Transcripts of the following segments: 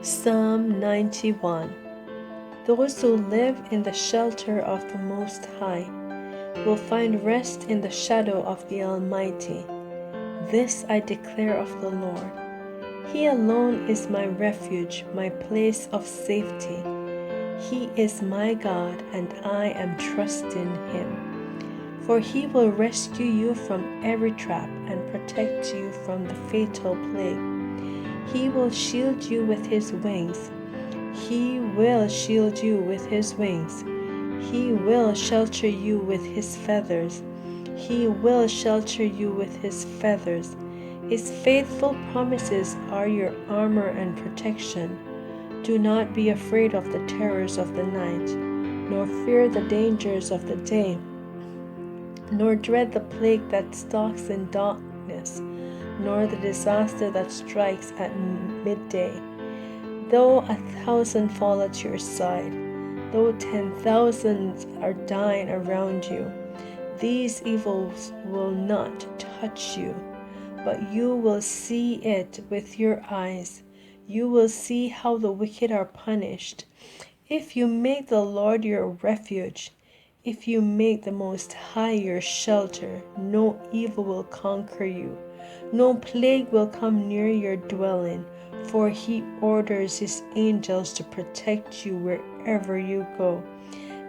Psalm 91. Those who live in the shelter of the Most High will find rest in the shadow of the Almighty. This I declare of the Lord. He alone is my refuge, my place of safety. He is my God, and I am trusting Him. For He will rescue you from every trap and protect you from the fatal plague. He will shield you with His wings. He will shield you with His wings. He will shelter you with His feathers. He will shelter you with His feathers. His faithful promises are your armor and protection. Do not be afraid of the terrors of the night, nor fear the dangers of the day, nor dread the plague that stalks in darkness, nor the disaster that strikes at midday. Though 1,000 fall at your side, though 10,000 are dying around you, these evils will not touch you, but you will see it with your eyes. You will see how the wicked are punished. If you make the Lord your refuge, if you make the Most High your shelter, no evil will conquer you, no plague will come near your dwelling, for He orders His angels to protect you wherever you go.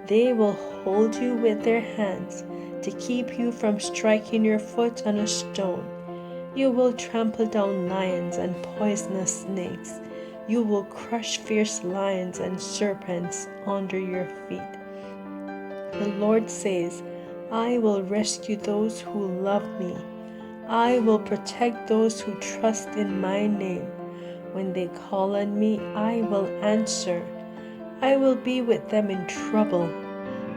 They will hold you with their hands to keep you from striking your foot on a stone. You will trample down lions and poisonous snakes. You will crush fierce lions and serpents under your feet. The Lord says, I will rescue those who love me. I will protect those who trust in my name. When they call on me, I will answer. I will be with them in trouble.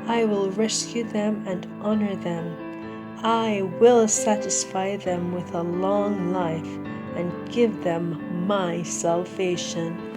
I will rescue them and honor them. I will satisfy them with a long life and give them my salvation.